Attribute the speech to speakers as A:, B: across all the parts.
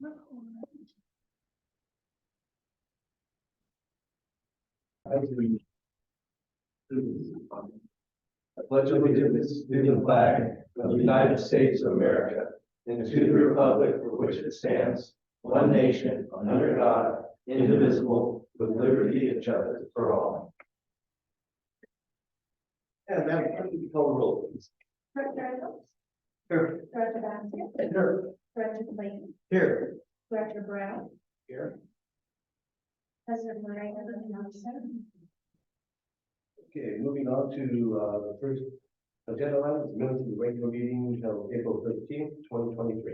A: I pledge allegiance to the flag of the United States of America and to the republic for which it stands, one nation, under God, indivisible, with liberty and justice for all. And now, can you call the roll, please?
B: Director Adams?
A: Here.
B: Director Baskin?
A: Here.
B: Director Clayton?
A: Here.
B: Director Brown?
A: Here.
B: President Moreno and Johnson?
A: Okay, moving on to the first agenda item, minutes of the regular meeting held April 13th, 2023.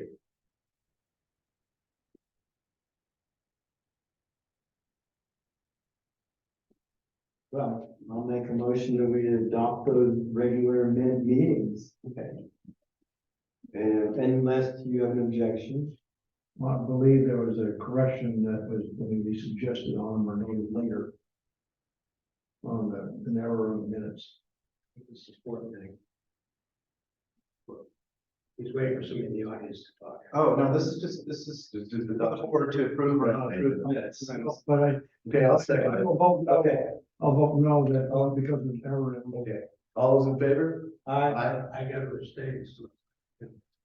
C: Well, I'll make a motion that we adopt those regular minute meetings.
A: Okay.
C: And unless you have an objection.
D: Well, I believe there was a correction that was going to be suggested on them or noted later on an error of minutes.
A: This is important thing. He's waiting for somebody in the audience to talk.
E: Oh, no, this is the order to approve or not approve the minutes.
D: But
A: Okay, I'll second it. Okay,
D: I'll vote no that, because of an error.
A: okay. All those in favor?
C: Aye.
A: I got to abstain.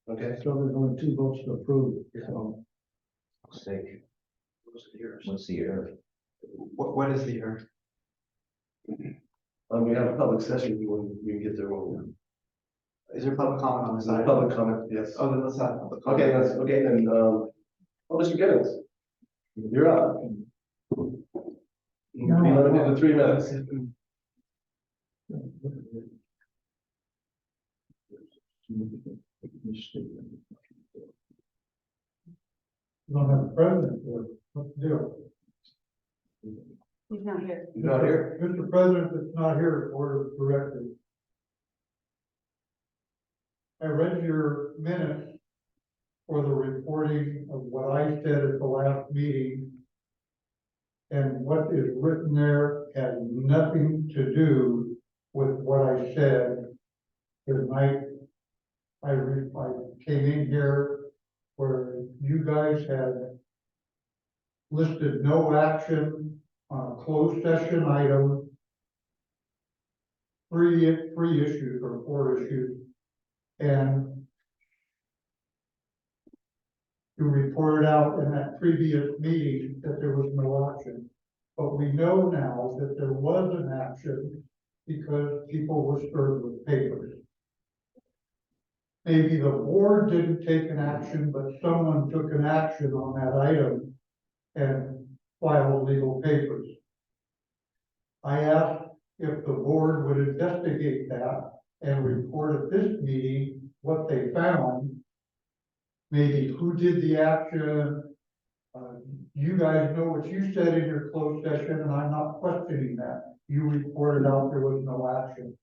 A: Okay.
D: So there's only 2 votes to approve, so.
E: Sake.
A: Yours.
E: What's the error? What is the error?
A: We have a public session when we get there.
E: Is there public comment on this
A: There's a
E: item?
A: public comment, yes.
E: Oh, then let's have public comment.
A: Okay, that's, okay, then, Mr. Giddens, you're up. Be limited to 3 minutes.
D: You don't have a president, what's the deal?
B: He's not here.
A: You're not here?
D: Mr. President, that's not here, Board of Directors. I read your minutes for the reporting of what I said at the last meeting. And what is written there has nothing to do with what I said. Tonight, I came in here where you guys had listed no action on a closed session item. Three issues or 4 issues. And you reported out in that previous meeting that there was no action. But we know now that there was an action because people were served with papers. Maybe the board didn't take an action, but someone took an action on that item and filed legal papers. I asked if the board would investigate that and report at this meeting what they found. Maybe who did the action. You guys know what you said in your closed session, and I'm not questioning that. You reported out there was no action.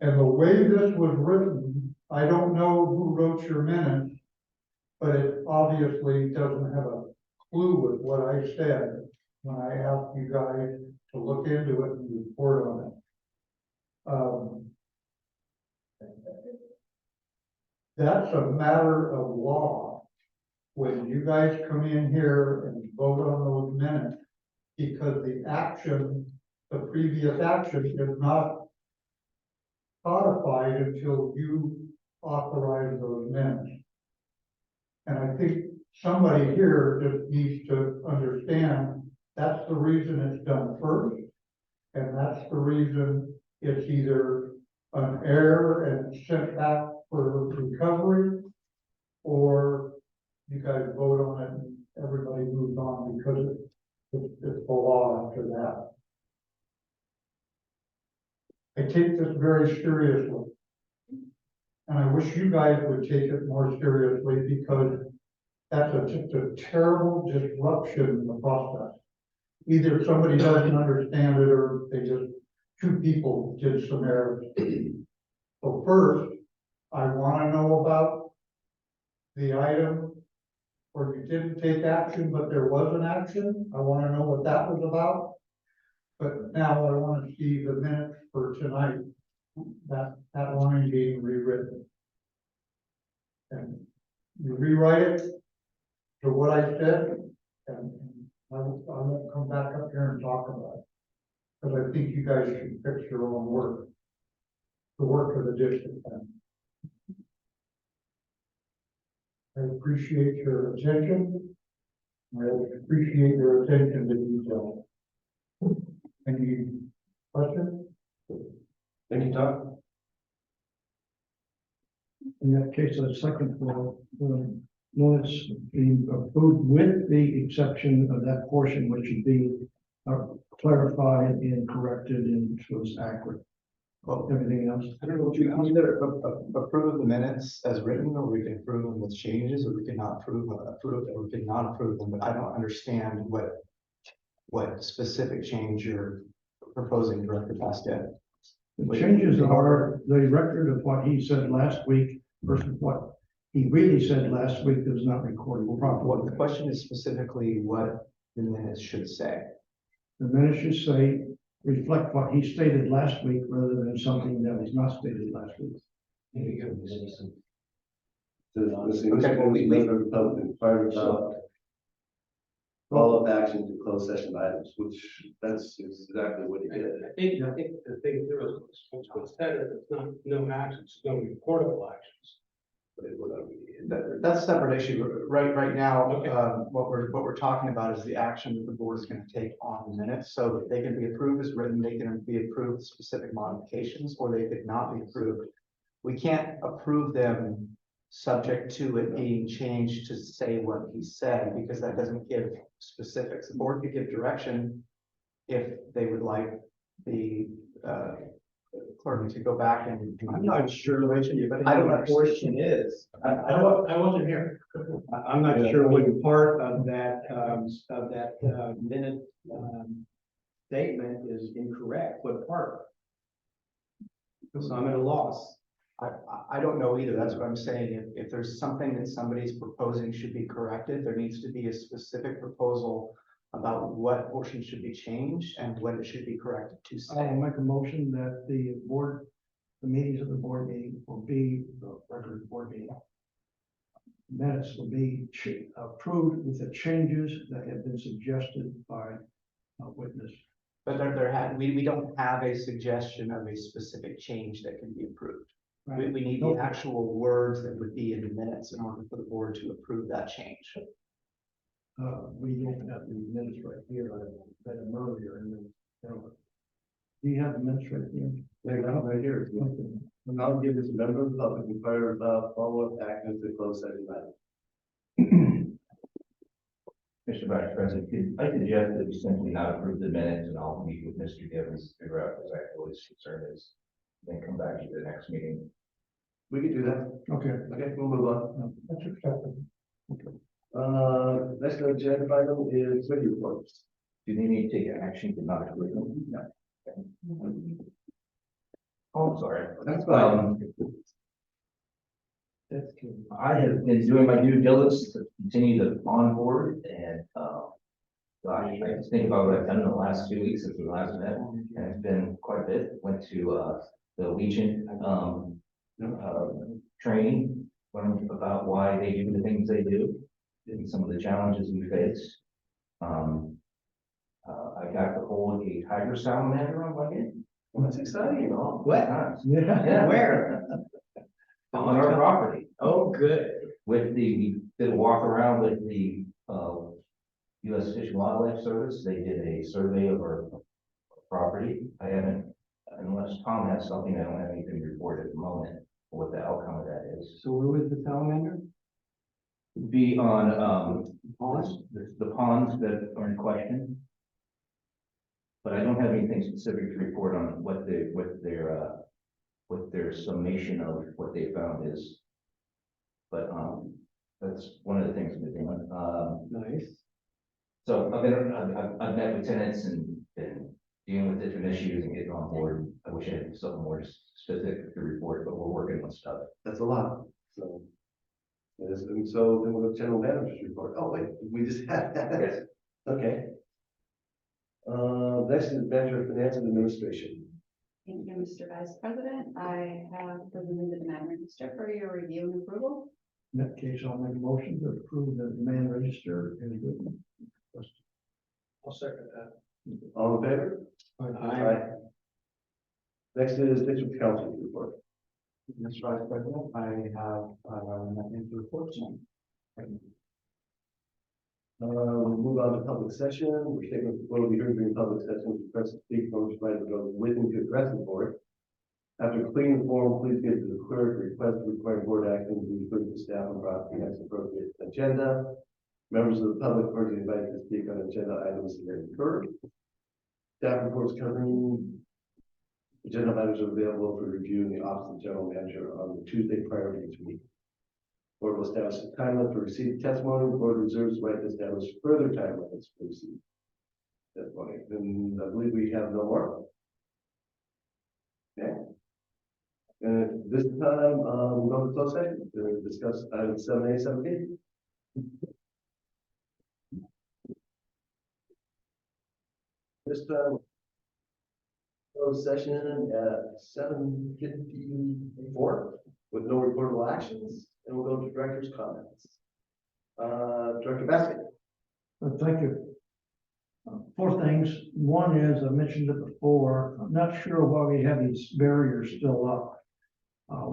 D: And the way this was written, I don't know who wrote your minutes, but it obviously doesn't have a clue with what I said when I asked you guys to look into it and report on it. That's a matter of law. When you guys come in here and vote on those minutes, because the action, the previous action is not codified until you authorize those minutes. And I think somebody here just needs to understand that's the reason it's done first. And that's the reason it's either an error and sent back for recovery, or you guys vote on it and everybody moves on because it's the law after that. I take this very seriously. And I wish you guys would take it more seriously because that's just a terrible disruption in the process. Either somebody doesn't understand it or they just, 2 people did some errors. So first, I want to know about the item where you didn't take action, but there was an action. I want to know what that was about. But now I want to see the minutes for tonight, that line being rewritten. And you rewrite it to what I said, and I won't come back up here and talk about it. Because I think you guys should fix your own work, the work of the district. then. I appreciate your attention. I appreciate your attention to detail. Any questions?
A: Thank you, Tom.
F: In that case, the second floor, minutes being approved with the exception of that portion which should be clarified and corrected and was accurate.
E: Well,
F: Everything else,
E: I don't know what you can either approve the minutes as written, or we can approve them with changes, or we can not approve, or we can not approve them, but I don't understand what specific change you're proposing, Director Pascal.
F: the changes are the record of what he said last week versus what he really said last week that was not recorded
E: What
F: properly.
E: the question is specifically what the minutes should say.
F: The minutes should say, reflect what he stated last week rather than something that was not stated last week.
E: Okay, well,
A: Republican fire follow-up action to closed session items, which that's exactly what he did.
G: I think the thing there is, what's said is it's not, no actions, no reportable actions.
E: That's a separate issue. Right now,
G: Okay.
E: what we're talking about is the action that the board is going to take on the minutes. So they can be approved as written, they can be approved with specific modifications, or they could not be approved. We can't approve them subject to it being changed to say what he said, because that doesn't give specifics. The board could give direction if they would like the clerk to go back and.
C: I'm not sure which
E: I don't know.
C: portion is.
G: I wasn't here.
C: I'm not sure what part of that, minute, statement is incorrect, what part? So I'm at a loss.
E: I don't know either. That's what I'm saying. If there's something that somebody's proposing should be corrected, there needs to be a specific proposal about what portion should be changed and what it should be corrected to
F: I will
E: say.
F: make a motion that the meetings of the board meeting will be, the record board meeting minutes will be approved with the changes that have been suggested by a witness.
E: But we don't have a suggestion of a specific change that can be approved. We need the actual words that would be in the minutes in order for the board to approve that change.
F: We don't have the minutes right here, I read them earlier, and then, do you have the minutes right here?
A: Right here.
F: Okay.
A: And I'll give this member of the public and fire about follow-up action to closed session item.
H: Mr. Vice President, I suggest that we simply not approve the minutes, and I'll meet with Mr. Gibbons to figure out exactly what his concern is. Then come back to the next meeting.
A: We can do that.
F: Okay.
A: Okay, we'll move on.
D: That's acceptable.
A: Next agenda item is committee reports.
H: Do they need to take action to not approve them? No. Oh, I'm sorry.
A: That's fine.
H: I have been doing my due diligence to continue to onboard and, I just think about what I've done in the last 2 weeks since we last met, and it's been quite a bit. Went to, the Legion, training, learned about why they do the things they do, and some of the challenges we face. I got to hold a tiger salamander on my head.
A: That's exciting.
C: What?
H: Yeah.
C: Where?
H: On our property.
C: Oh, good.
H: We did a walk around with the, U.S. Fish and Wildlife Service. They did a survey of our property. I haven't, unless Tom has something, I don't have anything to report at the moment, what the outcome of that is.
C: So where was the salamander?
H: Be on, the ponds that are in question. But I don't have anything specific to report on what their summation of what they found is. But, that's one of the things we're doing.
C: Nice.
H: So I've met with tenants and been dealing with different issues and getting on board. I wish I had something more specific to report, but we're working on stuff.
A: That's a lot, so. Yes, and so then we'll go to general manager's report. Oh, wait, we just had that.
H: Yes.
A: Okay. Next is manager of finance and administration.
I: Thank you, Mr. Vice President. I have presented the matter register for your review and approval.
F: In that case, I'll make a motion to approve the demand register as written.
G: I'll second that.
A: All in favor? Aye. Next is district council report.
E: Mr. Vice President, I have, nothing to report on.
A: We'll move on to public session. We're taking, will be heard during public session, to press the speak from which right to go within to address the board. After completing the form, please give to the clerk, request requiring board action to be included to staff and brought to the next appropriate agenda. Members of the public are invited to speak on agenda items that occur. Staff reports covering agenda items are available for review in the office of general manager on the Tuesday prior to each meeting. Board will establish a time limit for receipt of testimony. The board reserves the right to establish further time limits for receipt of testimony. And I believe we have no more. Okay. This time, we'll go to closed session to discuss item 7A, 7B. This time, closed session at 7:54 with no reportable actions, and we'll go to director's comments. Director Basket.
F: Thank you. Four things. One is, I mentioned it before, I'm not sure why we have these barriers still up.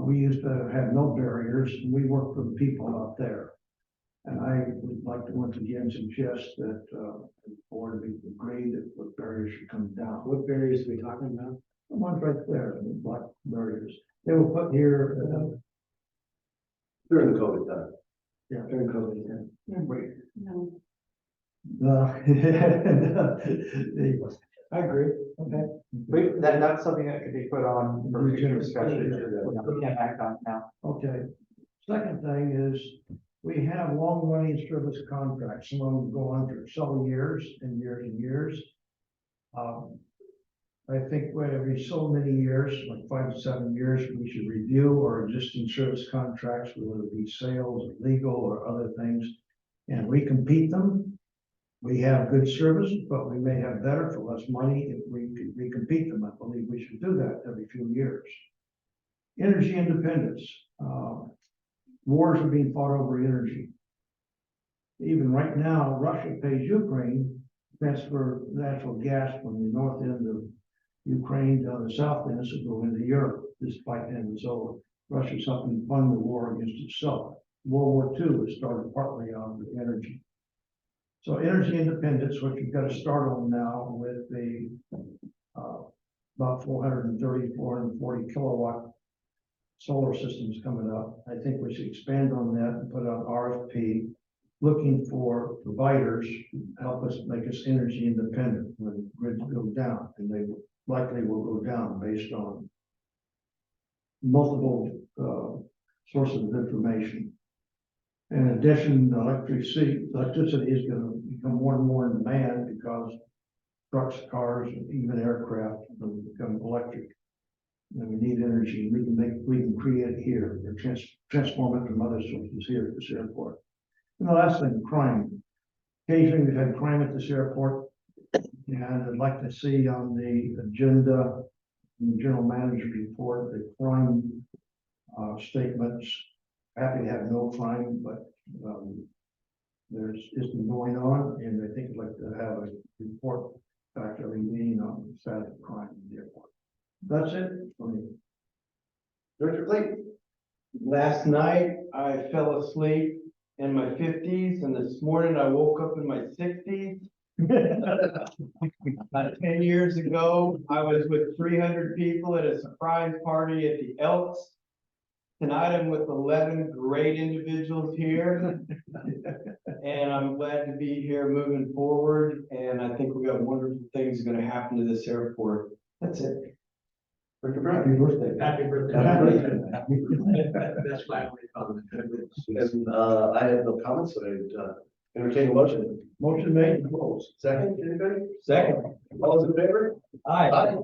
F: We used to have no barriers, and we work for the people out there. And I would like to once again suggest that, the board be agreed that the barriers should come down.
C: What barriers are we talking about?
F: The ones right there, the black barriers. They were put here,
A: During the COVID time.
C: During COVID, yeah.
B: No.
C: I agree. Okay.
E: That's something that could be put on for future discussion. We can't act on it now.
F: Okay. Second thing is, we have long-running service contracts. Some of them go on for several years and years and years. I think every so many years, like 5 to 7 years, we should review our existing service contracts, whether it be sales, legal, or other things, and recompete them. We have good service, but we may have better for less money if we could recompete them. I believe we should do that every few years. Energy independence. Wars are being fought over energy. Even right now, Russia pays Ukraine to transfer natural gas from the north end of Ukraine down the south end to go into Europe. This fight ends over. Russia's helping fund the war against itself. World War II was started partly on the energy. So energy independence, which we've got to start on now with the about 430, 440 kilowatt solar systems coming up. I think we should expand on that and put out RFP, looking for providers to help us make us energy independent when grids go down, and they likely will go down based on multiple sources of information. In addition, electricity is going to become more and more in demand because trucks, cars, and even aircraft will become electric. And we need energy. We can create it here or transform it from other sources here at this airport. And the last thing, crime. Occasionally we've had crime at this airport, and I'd like to see on the agenda, in the general manager's report, the crime statements. Happy to have no crime, but there's isn't going on, and I think I'd like to have a report back every meeting on the status of crime in the airport. That's it for me.
A: Director Clayton.
C: Last night, I fell asleep in my 50s, and this morning I woke up in my 60s. 10 years ago, I was with 300 people at a surprise party at the Elks. Tonight, I'm with 11 great individuals here. And I'm glad to be here moving forward. And I think we got wonderful things going to happen to this airport. That's it.
A: Director Brown.
F: Happy birthday.
G: Happy birthday.
A: Happy birthday.
G: That's my only comment.
A: And I have no comments, so I'd entertain a motion.
F: Motion made.
A: Close. Second, anybody?
C: Second.
A: All those in favor?
C: Aye.
A: Aye.